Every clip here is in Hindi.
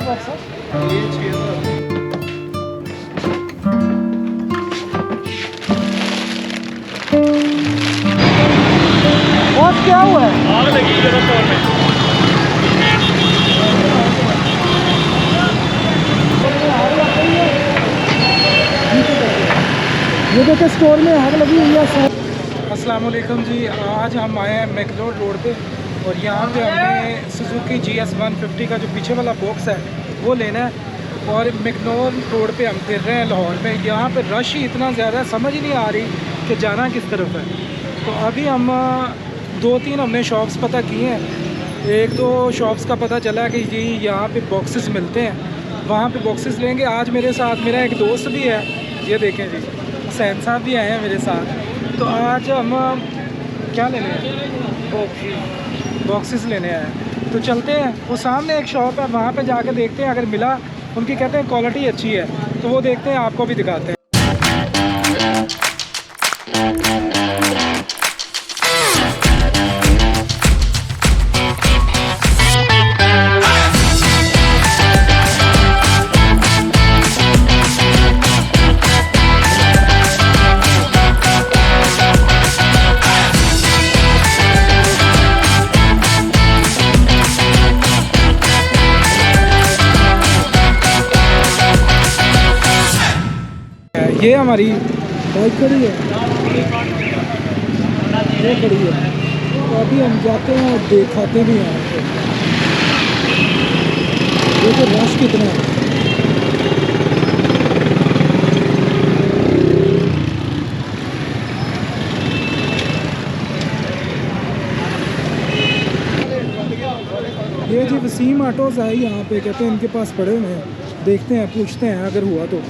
बॉक्स है? ये 6000 बॉस क्या हुआ है? आग लगी है स्टोर में। ये देखिए स्टोर में आग लगी हुई है। अस्सलाम वालेकुम जी, आज हम आए हैं मैकलोड रोड पे और यहाँ पे हमने सुजुकी GS 150 का जो पीछे वाला बॉक्स है वो लेना है। और मैकलोड रोड पे हम फिर रहे हैं लाहौर में। यहाँ पे रश ही इतना ज़्यादा है, समझ ही नहीं आ रही कि जाना किस तरफ है। तो अभी हम 2-3 हमने शॉप्स पता किए हैं। एक दो शॉप्स का पता चला कि जी यहाँ पे बॉक्सेस मिलते हैं, वहाँ पे बॉक्सेस लेंगे। आज मेरे साथ मेरा एक दोस्त भी है, ये देखें जी, हुसैन साहब भी आए हैं मेरे साथ। तो आज हम क्या लेने हैं? बॉक्सेस लेने आए। तो चलते हैं, वो सामने एक शॉप है, वहाँ पे जाके देखते हैं। अगर मिला, उनकी कहते हैं क्वालिटी अच्छी है, तो वो देखते हैं, आपको भी दिखाते हैं। ये हमारी बाइक खड़ी है, ये खड़ी है। तो अभी हम जाते हैं और दिखाते भी हैं आपको। देखो रश कितना है। ये जी वसीम ऑटोज़ है यहाँ पे, कहते हैं इनके पास पड़े हुए हैं। देखते हैं, पूछते हैं अगर हुआ तो।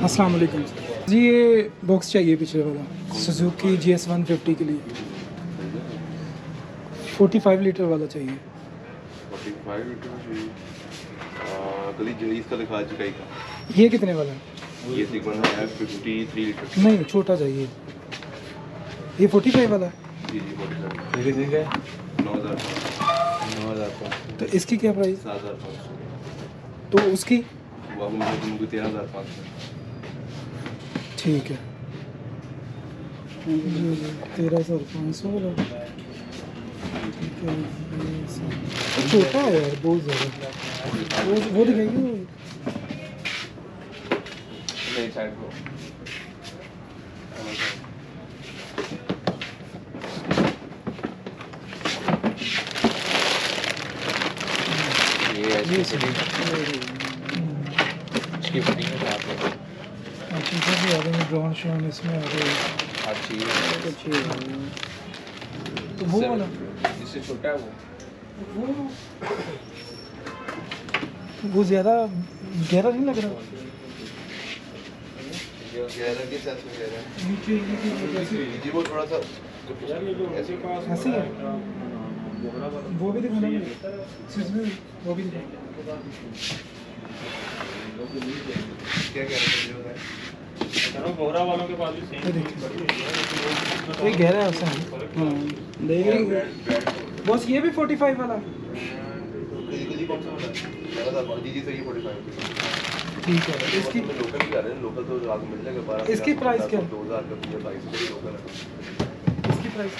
अस्सलाम वालेकुम जी, ये बॉक्स चाहिए पिछले वाला सुजुकी GS 150 के लिए। 45 लीटर वाला चाहिए। 45 लीटर चाहिए। गली जलीस का दिखा चुकाई का। ये कितने वाला है? ये सिग्मा है 53 लीटर। नहीं, छोटा चाहिए। ये 45 वाला है। जी जी 45। मेरी जगह 9000 तो इसकी क्या प्राइस? 7500। तो उसकी वो मुझे 13500। ठीक है, 13,500 वाला। ठीक है, ये छोटा है यार बहुत ज़्यादा। वो दिखाइए। नहीं साइड को। ये इसकी फिटिंग है साथ में। चीज़ें भी आ रही हैं, ड्रोन शोन इसमें आ रही है। हर चीज़ अच्छी है। तो वो वाला, इससे छोटा है वो ज़्यादा गहरा नहीं लग रहा। ये गहरा के साथ में गहरा है। नीचे जी वो थोड़ा सा ऐसे ही है। वो भी दिखाना है, वो भी दिखाना। क्या कह रहे हैं? बोहरा वालों के पास भी सेम। ये देखिए, ये गहरा है उसमें। देखिए बॉस, ये भी 45 वाला। जी जी सही 45। ठीक है, इसकी लोकल भी आ रहे हैं, लोकल तो आगे मिल जाएगा 12। इसकी प्राइस क्या है? 2000 का 22 का लोकल है। इसकी प्राइस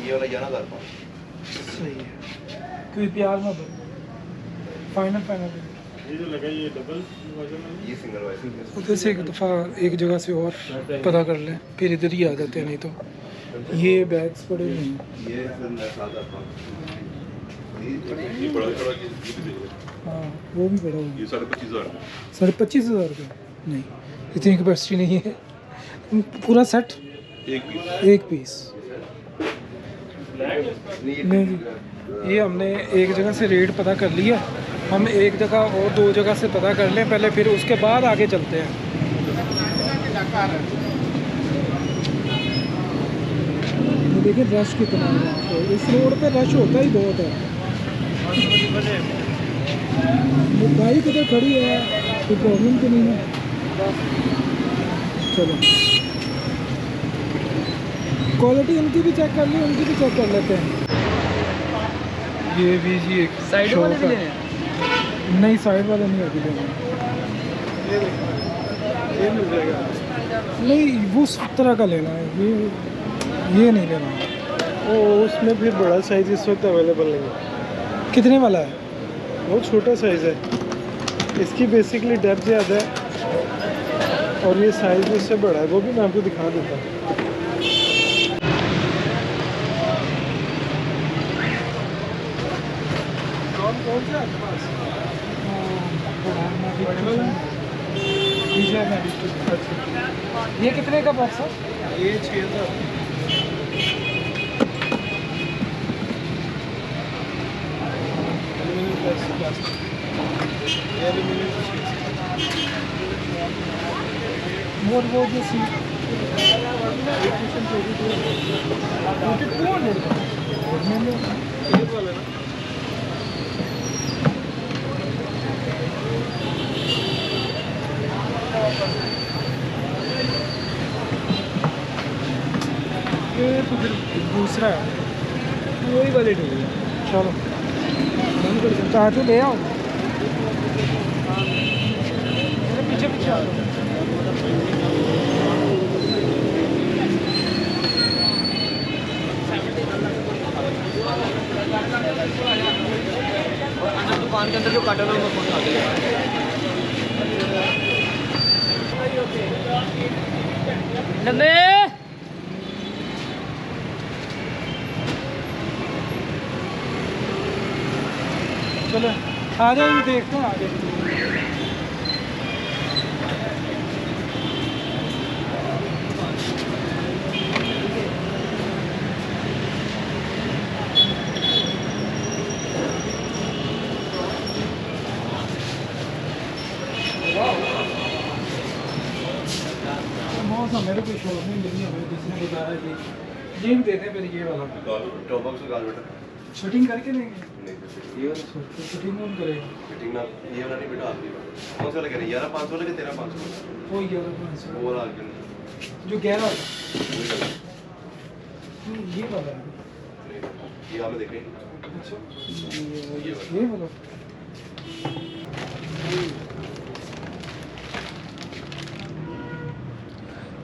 ये वाला 11500। सही है, कोई प्यार ना दो। फाइनल ये जो लगा ये डबल वर्जन है। ये सिंगल वाइस है। उधर से एक दफ़ा एक जगह से और पता कर लें, फिर इधर ही आ जाते हैं। नहीं तो ये बैग्स पड़े हुए हैं। ये फिर 7500। ये बड़ा थोड़ा ये भी देखो। हाँ, वो भी पड़ा हुआ है। ये 25,500 25,500 का। नहीं, इतनी कैपेसिटी नहीं है। पूरा सेट एक पीस नहीं जी। ये हमने एक जगह से रेट पता कर लिया, हम एक जगह और 2 जगह से पता कर लें पहले, फिर उसके बाद आगे चलते हैं। ये देखिए रश कितना है यहाँ पे। इस रोड पे रश होता ही बहुत है। बाइक इधर खड़ी है, कोई प्रॉब्लम तो नहीं है। चलो क्वालिटी इनकी भी चेक कर ली, उनकी भी चेक कर लेते हैं। ये भी जी एक साइड वाले भी शॉप लेने है। हैं? नहीं साइड वाले नहीं अभी लेना। ये मिल जाएगा। नहीं वो उस तरह का लेना है, ये नहीं लेना। वो उसमें फिर बड़ा साइज इस वक्त अवेलेबल नहीं है, कितने वाला है? बहुत छोटा साइज़ है। इसकी बेसिकली डेप्थ ज़्यादा है और ये साइज़ इससे बड़ा है, वो भी मैं आपको दिखा देता हूँ। कौन सा आपके पास? ये कितने का बॉक्स है? ये 6,000। वो जो सी 200 ये तो फिर दूसरा है, वही वाले ठीक है। चलो चाचू ले आओ, मेरे पीछे पीछे आ जाओ। दुकान के अंदर जो काटा हुआ मैं फोन खा के नब्बे चलो आ जाओ, देखते हैं आगे। मौसम मेरे को शौक नहीं मिली हमें, किसी ने बताया कि ये भी देते हैं फिर ये वाला टॉप बॉक्स लगा बेटा। शूटिंग करके देंगे। नहीं ये वाला शूटिंग कौन करेगा? फिटिंग ना, ये वाला नहीं बेटा आपकी। कौन सा लगा रहे 11,500 लगे 13,500? वो 11,500 वो वाला आगे जो 11 वाला। वही वाला। ये वाला है। ये आप देखें। अच्छा ये वाला। ये वाला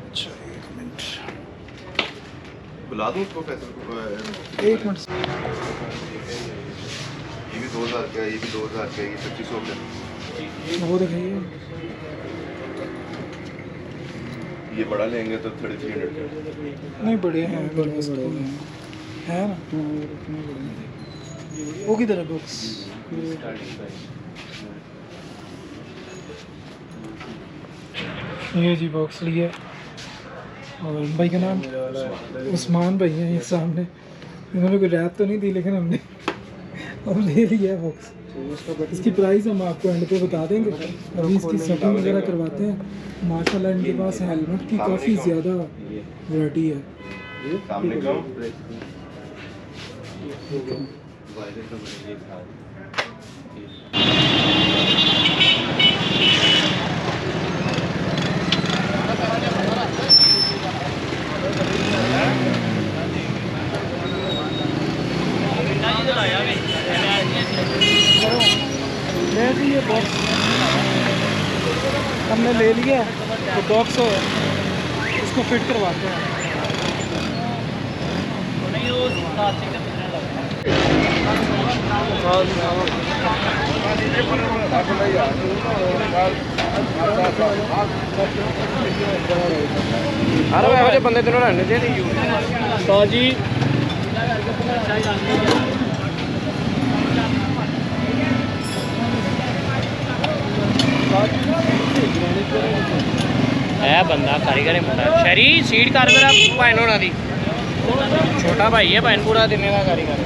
अच्छा, एक मिनट बुला दूं उसको फैसल को? एक मिनट। ये भी 2,000 का है, ये भी 2,000 का है, ये 2500 का है। वो दिखाइए। ये बड़ा लेंगे तो 3,300 का। नहीं बड़े हैं, बड़े है ना। वो किधर है बॉक्स? ये जी बॉक्स लिया, और भाई का नाम उस्मान भाई हैं ये सामने। इन्होंने कोई रैप तो नहीं दी, लेकिन हमने ले लिया है बॉक्स। इसकी प्राइस हम आपको एंड पे बता देंगे। अभी इसकी सेटिंग वगैरह करवाते हैं। माशाल्लाह इनके पास हेलमेट की काफ़ी ज़्यादा वैरायटी है। सामने का ले जी ये बॉक्स हमने ले लिया, तो बॉक्स इसको फिट करवाते हैं। अरे बंदे तेनों रहने दे ताजी है बंदा कारीगर है मुंडा शहरी सीट कर मेरा भैन होना दी छोटा भाई है भैन पूरा देने का कारीगर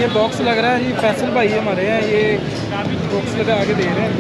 ये बॉक्स लग रहा है जी, फैसल भाई हमारे हैं, ये बॉक्स लगा के दे रहे हैं।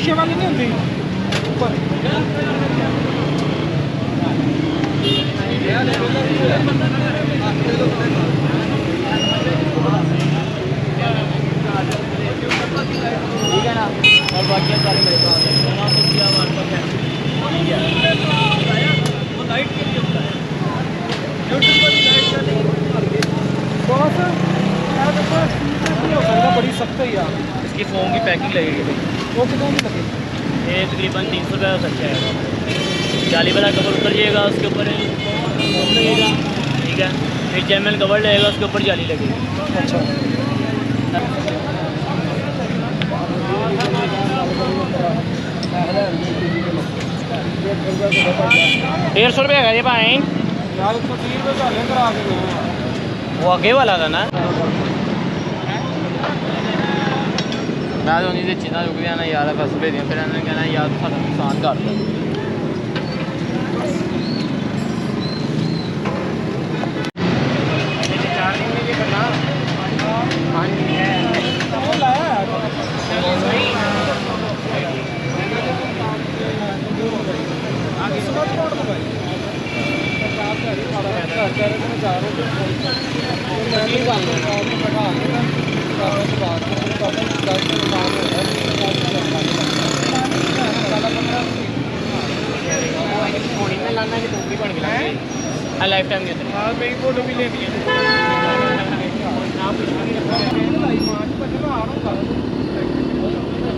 शीशे वाली नहीं होती ऊपर। बड़ी सख्त है यार। इसकी फ़ोन की पैकिंग लगेगी भाई, वो कितना की लगेगी? ये तकरीबन 300 रुपये हो सकता है। जाली वाला कवर उतर जाएगा, उसके ऊपर फोम लगेगा, ठीक है। फिर जैमल कवर लगेगा, उसके ऊपर जाली लगेगी। अच्छा 150 रुपये है ये भाई। यार 130 रुपये चाले करा के दो। वो आगे वाला था ना, मैं तो उन्हीं से चीज़ा रुक गया ना यार, फस पे दिया। फिर इन्होंने कहना यार सारा नुकसान कर दो। लाइफ टाइम के अंदर मेरी फोटो भी लेनी है।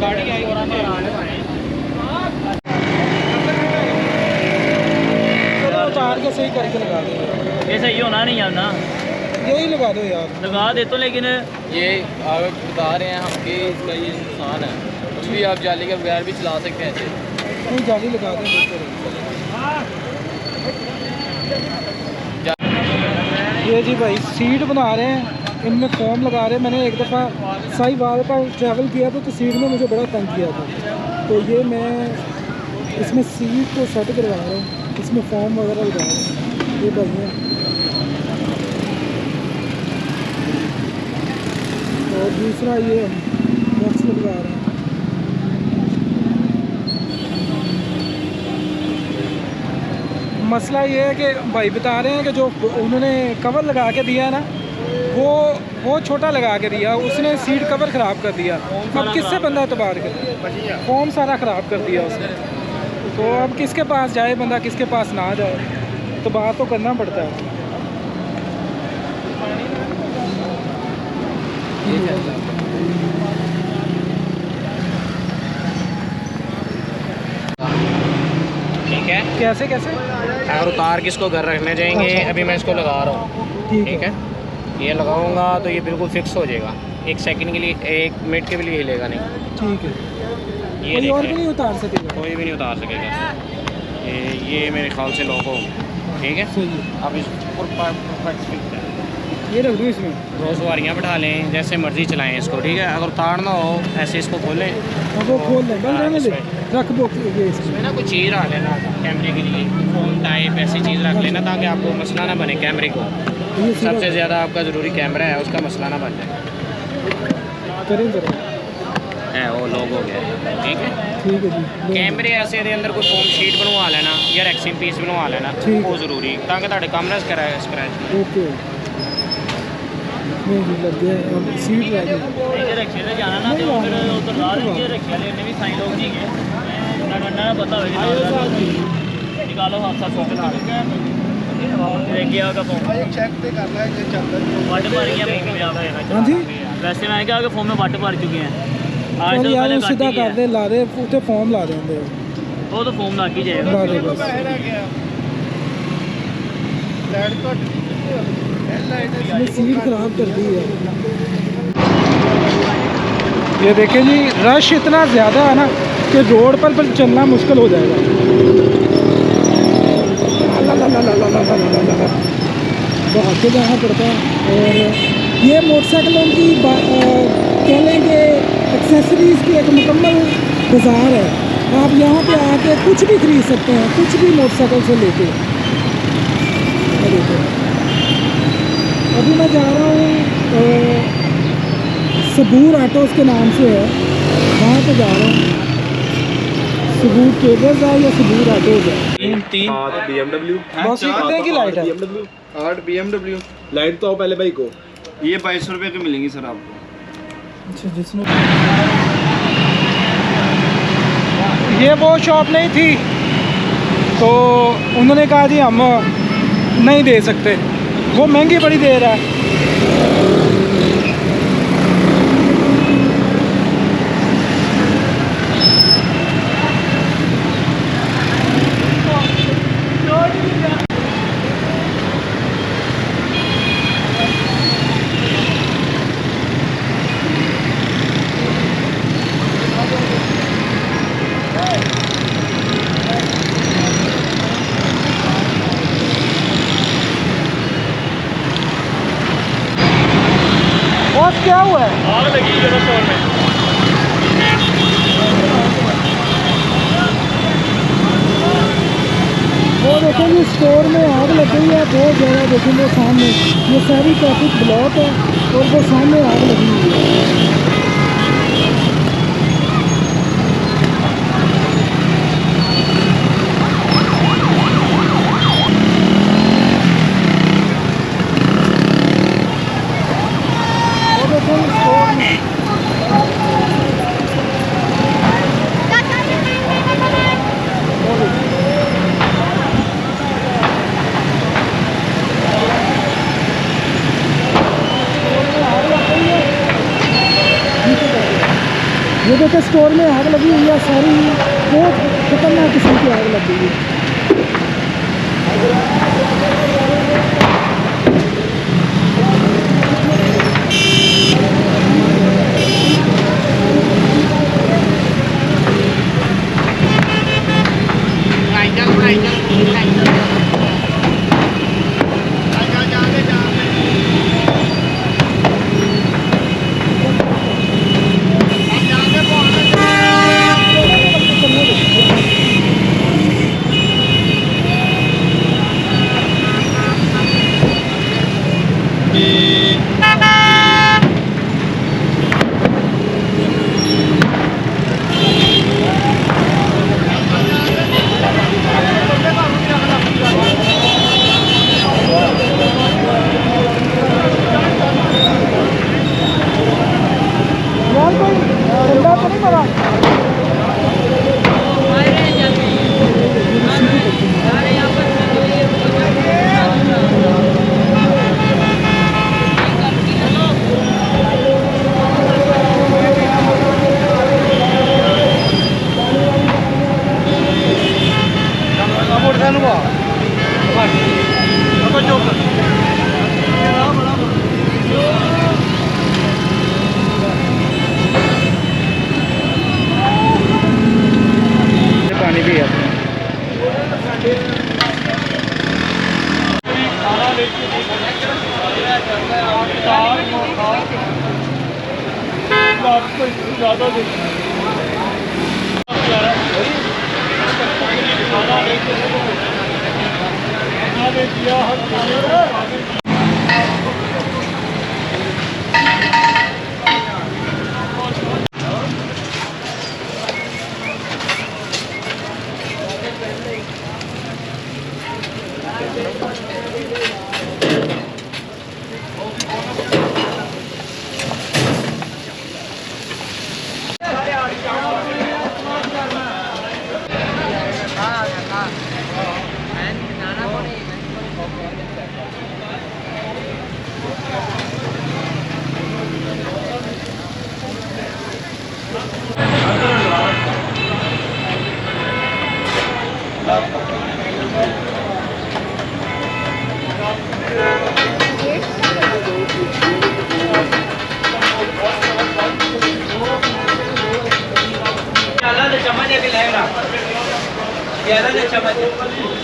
गाड़ी आएगी उतार के सही करके लगा दो। ये सही होना नहीं यार ना, यही लगा दो यार। लगा दे तो, लेकिन ये आप बता रहे हैं हम कि इसका ये नुकसान है। कुछ भी आप जाली के बगैर भी चला सकते हैं ऐसे। नहीं जाली लगा दो। ये जी भाई सीट बना रहे हैं, इनमें फोम लगा रहे हैं। मैंने एक दफ़ा साहिवाल का ट्रैवल किया था तो सीट में मुझे बड़ा तंग किया था, तो ये मैं इसमें सीट को सेट करवा रहा हूँ, इसमें फोम वगैरह लगा रहा हूँ। ये भाई है और दूसरा ये बॉक्स लगा रहे हैं। मसला ये है कि भाई बता रहे हैं कि जो उन्होंने कवर लगा के दिया है ना, वो छोटा लगा के दिया, उसने सीट कवर ख़राब कर दिया। अब किससे बंदा एतबार करे, फॉर्म सारा ख़राब कर दिया उसने। तो अब किसके पास जाए बंदा, किसके पास ना जाए, तो बात तो करना पड़ता है। ठीक है, कैसे कैसे अगर उतार के इसको घर रखने जाएंगे, अभी मैं इसको लगा रहा हूँ, ठीक है। ये लगाऊंगा तो ये बिल्कुल फिक्स हो जाएगा, 1 सेकंड के लिए, 1 मिनट के लिए हिलेगा नहीं। ठीक है, ये कोई और भी नहीं उतार सकेगा? कोई भी नहीं उतार सकेगा। ये मेरे ख्याल से लोगों, ठीक है। सही है, अब इस परफेक्ट फिट है। ये रख दूँ इसमें, 2 सवारियाँ बैठा लें, जैसे मर्ज़ी चलाएं इसको, ठीक है। अगर उतारना हो ऐसे इसको खोलें, अब वो खोल लें, बंद रहने दे, रख दो ये इसमें। इसमें ना कोई चीज़ रख लेना कैमरे के लिए, फ़ोन टाइप ऐसी चीज़ रख लेना ताकि आपको मसला ना बने कैमरे को। ये सीधा सबसे ज़्यादा आपका ज़रूरी कैमरा है, उसका मसला ना बन जाए। करें जरा। है वो लोग हो गया, ठीक है। ठीक है जी, कैमरे ऐसे दे अंदर कोई फोम शीट बनवा लेना या रैक्सिंग पीस बनवा लेना, ठीक। वो ज़रूरी, ताकि ਤੁਹਾਡੇ ਕੰਮ ਨਾ ਸਕ੍ਰੈਚ। ओके नहीं जी लग गया, अब सीट रह गई। ये रक्शे से जाना ना, तो फिर उधर रात के रक्शे वाले ने भी साइन लोग नहीं गए, ना पता होगा निकालो हादसा फोन गया का फोन चेक पे करना है जे चलता वट भर गया फोन में ज़्यादा है। हाँ जी, वैसे मैं क्या कि फोन में वट भर चुके हैं आज और तो यार पहले वो सीधा काटी कर है। दे, ला दे उते फॉर्म ला देंगे, वो तो फोन लग ही जाएगा। ला दे बस। इसने सीट खराब कर दी है। ये देखें जी, रश इतना ज़्यादा है ना कि रोड पर चलना मुश्किल हो जाएगा। बहुत के जाना पड़ता है। और ये मोटरसाइकिलों की कह लें कि एक्सेसरीज़ की एक मुकम्मल बाज़ार है। आप यहाँ पे आके कुछ भी खरीद सकते हैं, कुछ भी मोटरसाइकिल से लेके। देखो अभी मैं जा रहा हूँ सबूर ऑटोज़ के नाम से है, वहाँ पे जा रहा हूँ। सबूत केबल्स है या सबूत ऑटोज है? तीन BMW बॉस ये कितने की लाइट है? BMW 8 BMW लाइट तो आओ पहले भाई को। ये 2200 रुपये की मिलेंगी सर आपको। अच्छा, जिसमें ये वो शॉप नहीं थी तो उन्होंने कहा जी हम नहीं दे सकते, वो महंगी बड़ी दे रहा है। बॉस क्या हुआ है? आग लगी जरा स्टोर में। वो देखें जी स्टोर में आग लग गई है बहुत ज़्यादा। देखें वो सामने ये सारी ट्रैफिक ब्लॉक है और वो सामने आग लगी हुई है। वो देखें स्टोर में ये देखिए स्टोर में आग लगी हुई है सारी, बहुत खतरनाक किस्म की आग लग गई है। यार कोई ठंडा तो नहीं मरा? पानी भी है।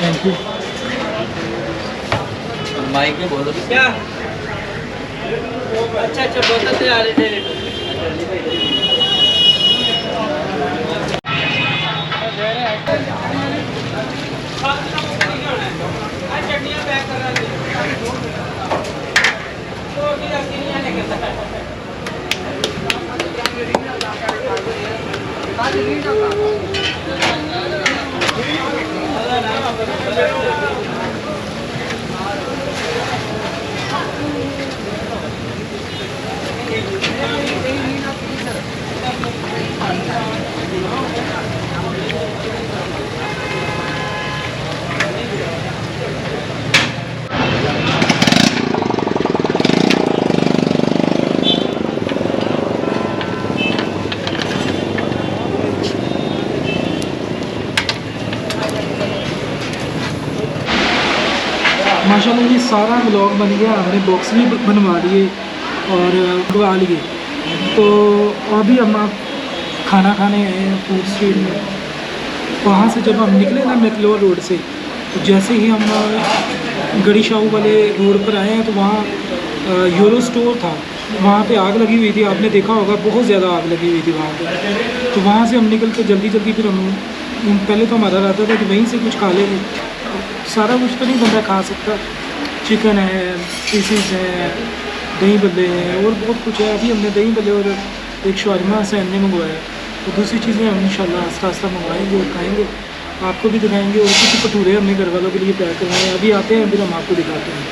Thank you. माइक में बोलो क्या अच्छा अच्छा बोतल से आ रहे थे। चटनियाँ पैक करा दी तो माशाल्लाह ये सारा व्लॉग बन गया, हमने बॉक्स भी बनवा लिए और मंगवा लिए। तो अभी हम आप खाना खाने आए हैं फूड स्ट्रीट में। वहाँ से जब हम निकले ना मैकलोर रोड से, तो जैसे ही हम गड़ी शाहू वाले रोड पर आए हैं तो वहाँ यूरो स्टोर था, वहाँ पे आग लगी हुई थी। आपने देखा होगा बहुत ज़्यादा आग लगी हुई थी वहाँ पे। तो वहाँ से हम निकल के जल्दी फिर हम पहले तो हमारा रहता था कि वहीं से कुछ खा लेंगे। सारा कुछ तो नहीं बंदा खा सकता, चिकन है, पीसीस है, दही बल्ले हैं और बहुत कुछ है। अभी हमने दही बल्ले और एक शवारमा से हमने मंगवाया, तो दूसरी चीज़ें हम इंशाल्लाह आस्ता आस्ता मंगवाएंगे और खाएंगे, आपको भी दिखाएंगे। और कुछ भटूरे हमने घर वालों के लिए पैक करवाए हैं, अभी आते हैं फिर हम आपको दिखाते हैं।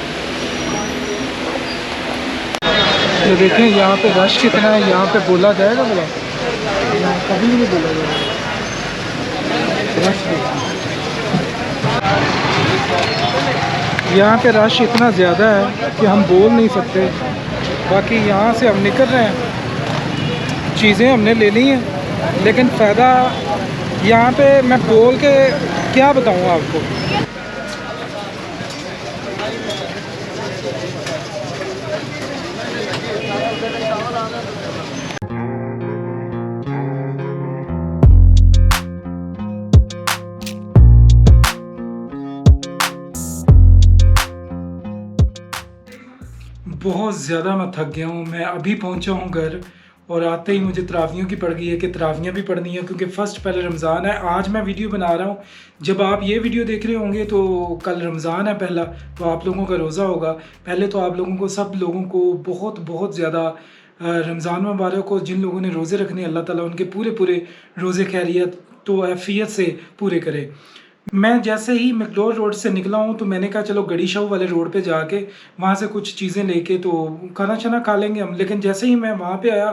तो देखें यहाँ पे रश कितना है, यहाँ पे बोला जाएगा बोला, यहाँ कभी नहीं बोला जाएगा। रश देखिए, यहाँ पे रश इतना ज़्यादा है कि हम बोल नहीं सकते। बाकी यहाँ से हम निकल रहे हैं, चीज़ें हमने ले ली हैं, लेकिन फ़ायदा यहाँ पे मैं बोल के क्या बताऊँ आपको। बहुत ज़्यादा मैं थक गया हूँ। मैं अभी पहुँचा हूँ घर और आते ही मुझे तरावियों की पड़ गई है कि तरावियाँ भी पढ़नी है, क्योंकि फ़र्स्ट पहले रमज़ान है। आज मैं वीडियो बना रहा हूँ, जब आप ये वीडियो देख रहे होंगे तो कल रमज़ान है पहला, तो आप लोगों का रोज़ा होगा। पहले तो आप लोगों को, सब लोगों को बहुत ज़्यादा रमज़ान मुबारक हो। जिन लोगों ने रोज़े रखने, अल्लाह ताला उनके पूरे रोज़े खैरियत तो आफियत से पूरे करे। मैं जैसे ही मैकलोर रोड से निकला हूँ तो मैंने कहा चलो गड़ी शाहू वाले रोड पे जाके वहाँ से कुछ चीज़ें लेके तो खाना छाना खा लेंगे हम। लेकिन जैसे ही मैं वहाँ पे आया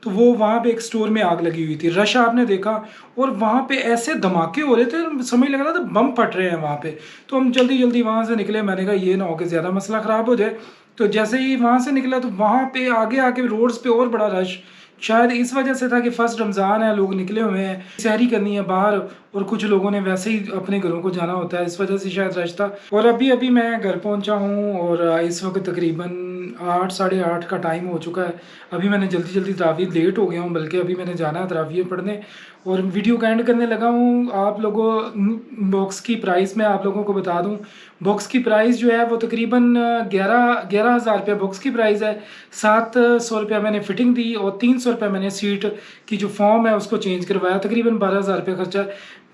तो वो वहाँ पे एक स्टोर में आग लगी हुई थी, रश आपने देखा, और वहाँ पे ऐसे धमाके हो रहे थे, समझ लग रहा था बम फट रहे हैं वहाँ पे। तो हम जल्दी वहाँ से निकले। मैंने कहा ये ना हो कि ज़्यादा मसला ख़राब हो जाए। तो जैसे ही वहाँ से निकला तो वहाँ पे आगे रोड्स पे और बड़ा रश, शायद इस वजह से था कि फ़र्स्ट रमज़ान है, लोग निकले हुए हैं, सहरी करनी है बाहर, और कुछ लोगों ने वैसे ही अपने घरों को जाना होता है, इस वजह से शायद रश था। और अभी मैं घर पहुंचा हूं और इस वक्त तकरीबन 8 साढ़े 8 का टाइम हो चुका है। अभी मैंने जल्दी तरावीह लेट हो गया हूं, बल्कि अभी मैंने जाना है तरावीह पढ़ने और वीडियो का एंड करने लगा हूं। आप लोगों बॉक्स की प्राइस मैं आप लोगों को बता दूं। बॉक्स की प्राइस जो है वो तकरीबन 11,000 रुपये बॉक्स की प्राइस है। 700 रुपया मैंने फ़िटिंग दी और 300 रुपये मैंने सीट की जो फॉर्म है उसको चेंज करवाया। तकरीबन 12,000 रुपये खर्चा।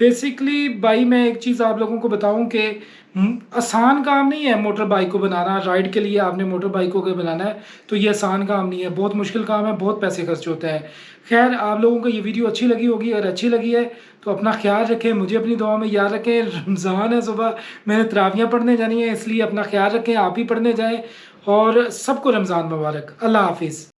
बेसिकली भाई मैं एक चीज़ आप लोगों को बताऊं कि आसान काम नहीं है मोटर बाइक को बनाना। राइड के लिए आपने मोटर बाइकों को बनाना है तो ये आसान काम नहीं है, बहुत मुश्किल काम है, बहुत पैसे खर्च होते हैं। खैर, आप लोगों को ये वीडियो अच्छी लगी होगी, अगर अच्छी लगी है तो अपना ख्याल रखें, मुझे अपनी दुआ में याद रखें। रमज़ान है, सुबह मैंने तरावियाँ पढ़ने जानी है, इसलिए अपना ख्याल रखें, आप ही पढ़ने जाएँ और सबको रमज़ान मुबारक। अल्लाह हाफिज़।